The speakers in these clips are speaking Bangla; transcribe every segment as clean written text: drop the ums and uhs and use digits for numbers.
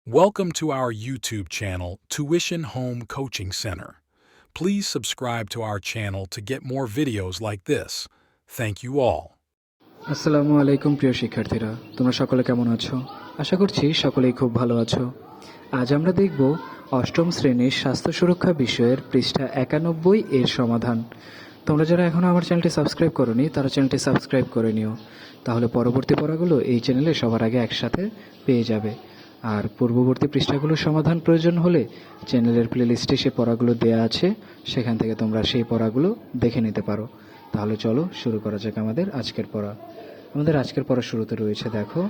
Welcome to our YouTube channel, Tuition Home Coaching Center. Please subscribe to our channel to get more videos like this. Thank you all. আসসালামু আলাইকুম প্রিয় শিক্ষার্থীরা, তোমরা সকলে কেমন আছো? আশা করছি সকলেই খুব ভালো আছো। আজ আমরা দেখব অষ্টম শ্রেণীর স্বাস্থ্য সুরক্ষা বিষয়ের পৃষ্ঠা 91 এর সমাধান। তোমরা যারা এখনও আমার চ্যানেলটি সাবস্ক্রাইব করোনি তারা চ্যানেলটি সাবস্ক্রাইব করে নিও, তাহলে পরবর্তী পড়াগুলো এই চ্যানেলে সবার আগে একসাথে পেয়ে যাবে। আর পূর্ববর্তী পৃষ্ঠাগুলোর সমাধান প্রয়োজন হলে চ্যানেলের প্লেলিস্টে সে পড়াগুলো দেওয়া আছে, সেখান থেকে তোমরা সেই পড়াগুলো দেখে নিতে পারো। তাহলে চলো শুরু করা যাক আমাদের আজকের পড়া। আমাদের আজকের পড়া শুরুতে রয়েছে, দেখো,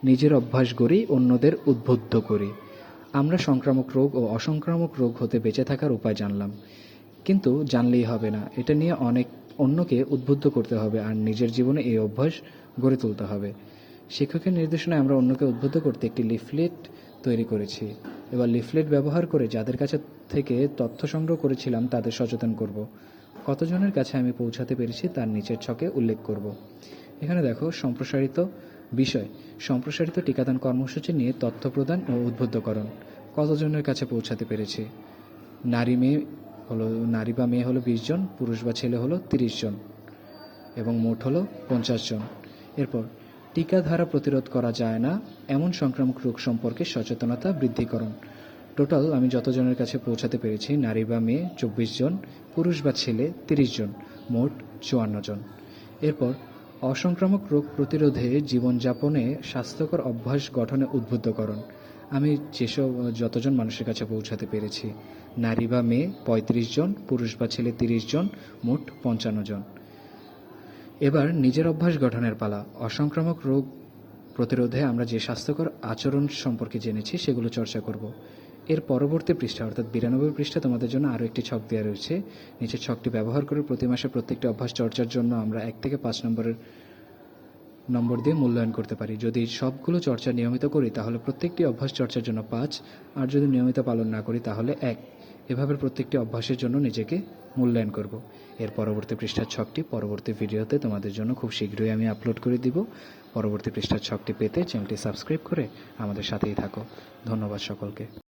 নিজের অভ্যাস গড়ি, অন্যদের উদ্বুদ্ধ করি। আমরা সংক্রামক রোগ ও অসংক্রামক রোগ হতে বেঁচে থাকার উপায় জানলাম, কিন্তু জানলেই হবে না, এটা নিয়ে অন্যকে উদ্বুদ্ধ করতে হবে আর নিজের জীবনে এই অভ্যাস গড়ে তুলতে হবে। শিক্ষকের নির্দেশনায় আমরা অন্যকে উদ্বুদ্ধ করতে একটি লিফলেট তৈরি করেছি। এবার লিফলেট ব্যবহার করে যাদের কাছে থেকে তথ্য সংগ্রহ করেছিলাম তাদের সচেতন করব। কতজনের কাছে আমি পৌঁছাতে পেরেছি তার নিচের ছকে উল্লেখ করব। এখানে দেখো, সম্প্রসারিত টিকাদান কর্মসূচি নিয়ে তথ্য প্রদান ও উদ্বুদ্ধকরণ। কতজনের কাছে পৌঁছাতে পেরেছি? নারী বা মেয়ে হলো 20 জন, পুরুষ বা ছেলে হলো 30 জন এবং মোট হলো 50 জন। এরপর, টিকা দ্বারা প্রতিরোধ করা যায় না এমন সংক্রামক রোগ সম্পর্কে সচেতনতা বৃদ্ধিকরণ। টোটাল আমি যতজনের কাছে পৌঁছাতে পেরেছি, নারী বা মেয়ে 24 জন, পুরুষ বা ছেলে 30 জন, মোট 54 জন। এরপর, অসংক্রামক রোগ প্রতিরোধে জীবনযাপনে স্বাস্থ্যকর অভ্যাস গঠনে উদ্বুদ্ধকরণ। আমি যতজন মানুষের কাছে পৌঁছাতে পেরেছি, নারী বা মেয়ে 35 জন, পুরুষ বা ছেলে 30 জন, মোট 55 জন। এবার নিজের অভ্যাস গঠনের পালা। অসংক্রামক রোগ প্রতিরোধে আমরা যে স্বাস্থ্যকর আচরণ সম্পর্কে জেনেছি সেগুলো চর্চা করব। এর পরবর্তী পৃষ্ঠা অর্থাৎ 92 পৃষ্ঠা তোমাদের জন্য আরও একটি ছক দেওয়া রয়েছে। নিচের ছকটি ব্যবহার করে প্রতি মাসে প্রত্যেকটি অভ্যাস চর্চার জন্য আমরা 1 থেকে 5 নম্বর দিয়ে মূল্যায়ন করতে পারি। যদি সবগুলো চর্চা নিয়মিত করি তাহলে প্রত্যেকটি অভ্যাস চর্চার জন্য 5, আর যদি নিয়মিত পালন না করি তাহলে 1। এভাবে প্রত্যেকটি অভ্যাসের জন্য নিজেকে মূল্যায়ন করব। এর পরবর্তী পৃষ্ঠার ছকটি পরবর্তী ভিডিওতে তোমাদের জন্য খুব শীঘ্রই আমি আপলোড করে দিব। পরবর্তী পৃষ্ঠার ছকটি পেতে চ্যানেলটি সাবস্ক্রাইব করে আমাদের সাথেই থাকো। ধন্যবাদ সকলকে।